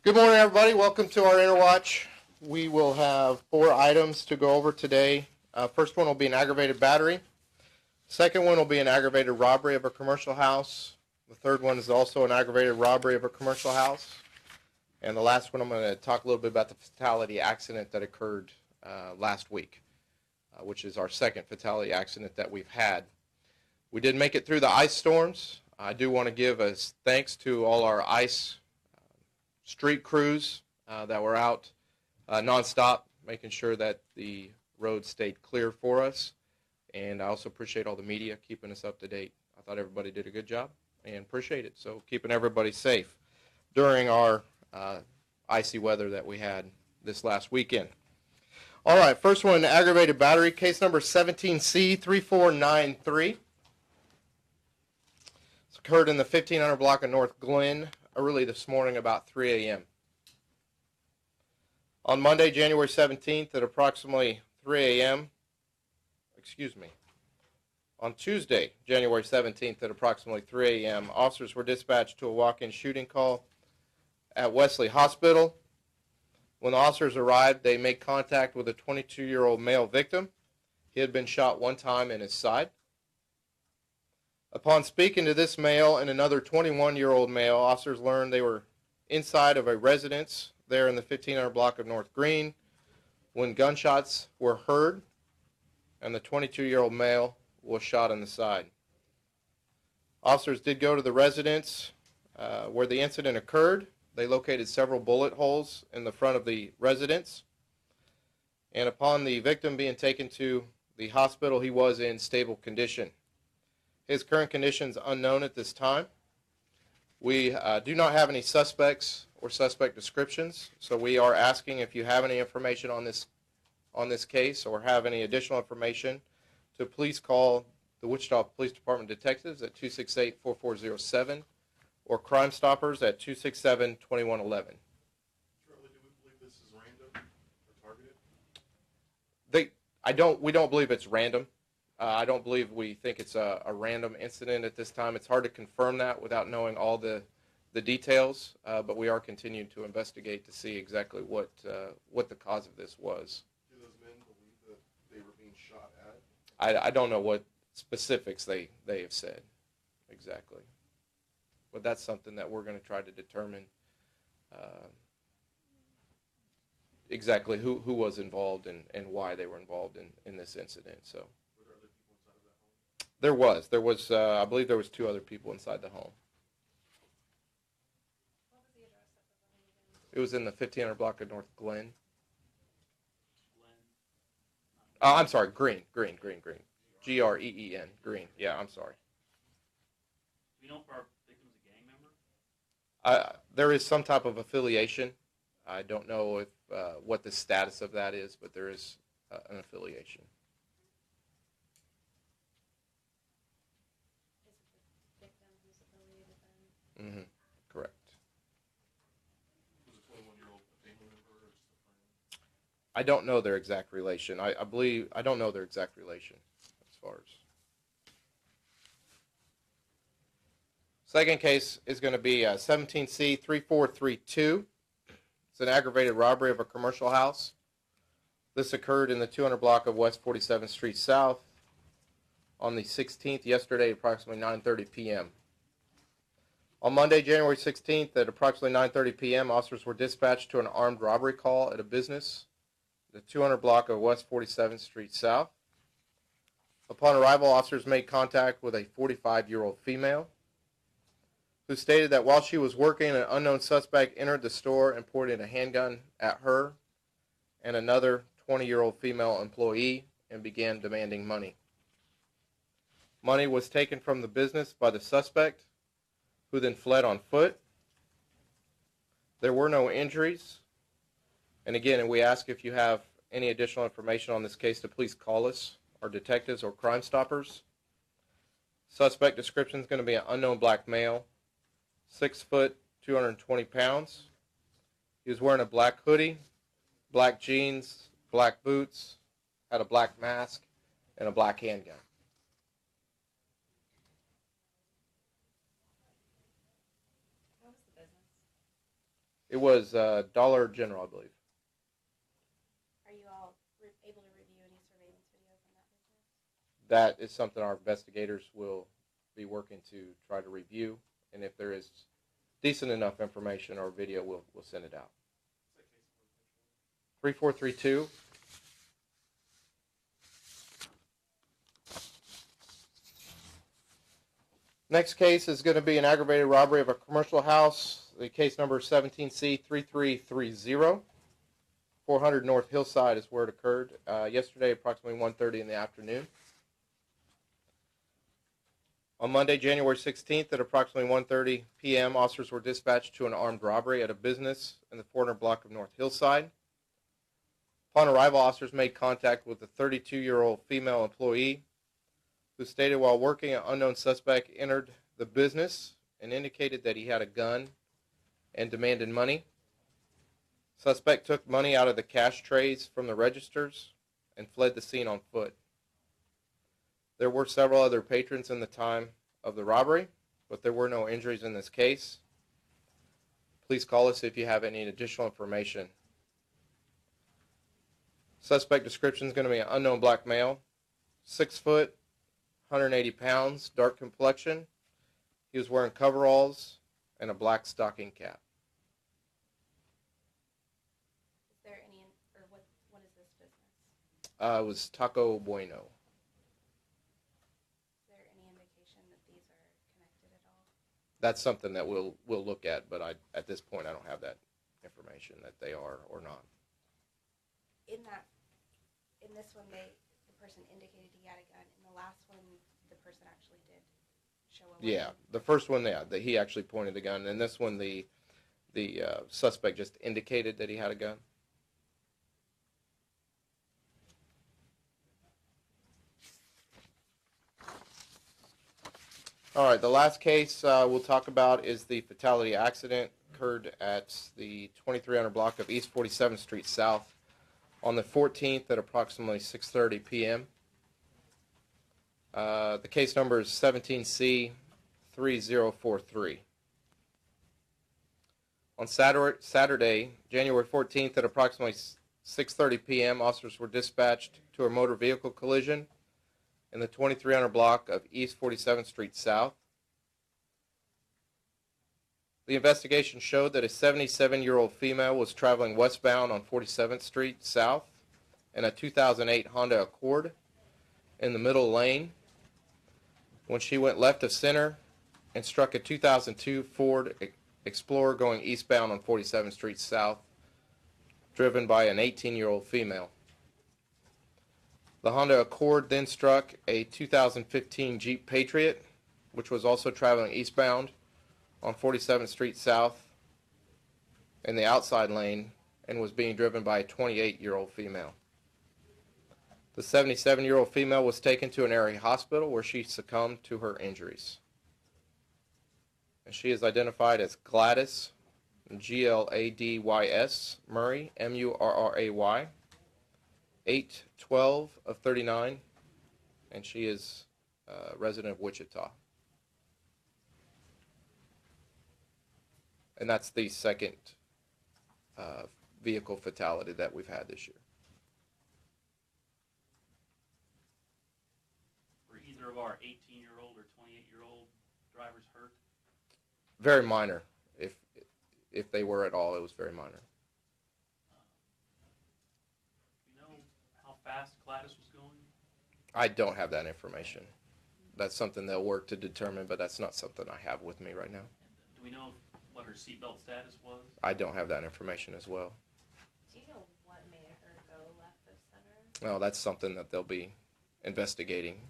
Good morning, everybody. Welcome to our Interwatch. We will have 4 items to go over today. First one will be an aggravated battery. Second one will be an aggravated robbery of a commercial house. The third one is also an aggravated robbery of a commercial house. And the last one, I'm going to talk a little bit about the fatality accident that occurred last week, which is our second fatality accident that we've had. We did make it through the ice storms. I do want to give a thanks to all our ice street crews that were out nonstop, making sure that the road stayed clear for us. And I also appreciate all the media keeping us up to date. I thought everybody did a good job and appreciate it. So keeping everybody safe during our icy weather that we had this last weekend. All right, first one, aggravated battery, case number 17C3493. It's occurred in the 1500 block of North Glen early this morning about 3 a.m. On Monday, January 17th at approximately 3 a.m., on Tuesday, January 17th at approximately 3 a.m., officers were dispatched to a walk-in shooting call at Wesley Hospital. When the officers arrived, they made contact with a 22-year-old male victim. He had been shot one time in his side. Upon speaking to this male and another 21-year-old male, officers learned they were inside of a residence there in the 1500 block of North Green when gunshots were heard and the 22-year-old male was shot in the side. Officers did go to the residence where the incident occurred. They located several bullet holes in the front of the residence. And upon the victim being taken to the hospital, he was in stable condition. His current condition is unknown at this time. We do not have any suspects or suspect descriptions, so we are asking if you have any information on this case or have any additional information to please call the Wichita Police Department detectives at 268-4407 or Crime Stoppers at 267-2111. Charlie, do we believe this is random or targeted? We don't believe it's random. I don't believe we think it's a random incident at this time. It's hard to confirm that without knowing all the details, but we are continuing to investigate to see exactly what the cause of this was. Do those men believe that they were being shot at? I don't know what specifics they have said exactly, but that's something that we're going to try to determine exactly who was involved and why they were involved in this incident. So. There was, I believe there was 2 other people inside the home. What was the address of the home again? It was in the 1500 block of North Glen. Glen? I'm sorry, Green. Green. Green, Green. Yeah, I'm sorry. Do we know if our victim's a gang member? There is some type of affiliation. I don't know if what the status of that is, but there is an affiliation. Mm-hmm. Correct. Was a 21-year-old a family member or just a friend? I don't know their exact relation. I don't know their exact relation as far as. Second case is going to be 17C3432. It's an aggravated robbery of a commercial house. This occurred in the 200 block of West 47th Street South on the 16th, yesterday, approximately 9:30 p.m. On Monday, January 16th, at approximately 9:30 p.m., officers were dispatched to an armed robbery call at a business, the 200 block of West 47th Street South. Upon arrival, officers made contact with a 45-year-old female who stated that while she was working, an unknown suspect entered the store and pointed a handgun at her and another 20-year-old female employee and began demanding money. Money was taken from the business by the suspect, who then fled on foot. There were no injuries. And again, we ask if you have any additional information on this case to please call us, our detectives or Crime Stoppers. Suspect description is going to be an unknown black male, 6 foot, 220 pounds. He was wearing a black hoodie, black jeans, black boots, had a black mask, and a black handgun. It was Dollar General, I believe. Are you all able to review any surveillance video from that business? That is something our investigators will be working to try to review, and if there is decent enough information or video, we'll send it out. 3432. Next case is going to be an aggravated robbery of a commercial house. The case number is 17C3330. 400 North Hillside is where it occurred yesterday, approximately 1:30 in the afternoon. On Monday, January 16th, at approximately 1:30 p.m., officers were dispatched to an armed robbery at a business in the 400 block of North Hillside. Upon arrival, officers made contact with a 32-year-old female employee who stated while working, an unknown suspect entered the business and indicated that he had a gun and demanded money. Suspect took money out of the cash trays from the registers and fled the scene on foot. There were several other patrons in the time of the robbery, but there were no injuries in this case. Please call us if you have any additional information. Suspect description is going to be an unknown black male, 6 foot, 180 pounds, dark complexion. He was wearing coveralls and a black stocking cap. Is there any, or what is this business? It was Taco Bueno. Is there any indication that these are connected at all? That's something that we'll look at, but at this point I don't have that information that they are or not. In this one, the person indicated he had a gun. In the last one, the person actually did show a weapon. Yeah, the first one, that he actually pointed the gun, and this one, the suspect just indicated that he had a gun. All right, the last case we'll talk about is the fatality accident occurred at the 2300 block of East 47th Street South on the 14th at approximately 6:30 p.m. The case number is 17C3043. On Saturday, January 14th at approximately 6:30 p.m., officers were dispatched to a motor vehicle collision in the 2300 block of East 47th Street South. The investigation showed that a 77-year-old female was traveling westbound on 47th Street South in a 2008 Honda Accord in the middle lane when she went left of center and struck a 2002 Ford Explorer going eastbound on 47th Street South, driven by an 18-year-old female. The Honda Accord then struck a 2015 Jeep Patriot, which was also traveling eastbound on 47th Street South in the outside lane and was being driven by a 28-year-old female. The 77-year-old female was taken to an area hospital where she succumbed to her injuries. And she is identified as Gladys, Gladys Murray, Murray, 8/12 of 39, and she is a resident of Wichita. And that's the second vehicle fatality that we've had this year. Were either of our 18-year-old or 28-year-old drivers hurt? Very minor. If they were at all, it was very minor. Do you know how fast Gladys was going? I don't have that information. That's something they'll work to determine, but that's not something I have with me right now. Do we know what her seatbelt status was? I don't have that information as well. Do you know what made her go left of center? Well, that's something that they'll be investigating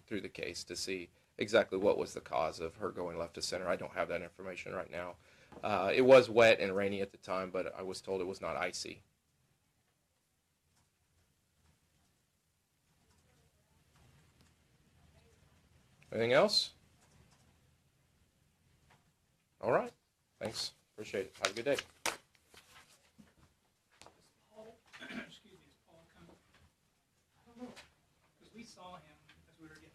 through the case to see exactly what was the cause of her going left of center. I don't have that information right now. It was wet and rainy at the time, but I was told it was not icy. Anything else? All right. Thanks. Appreciate it. Have a good day. Paul, excuse me, is Paul coming? I don't know, because we saw him as we were getting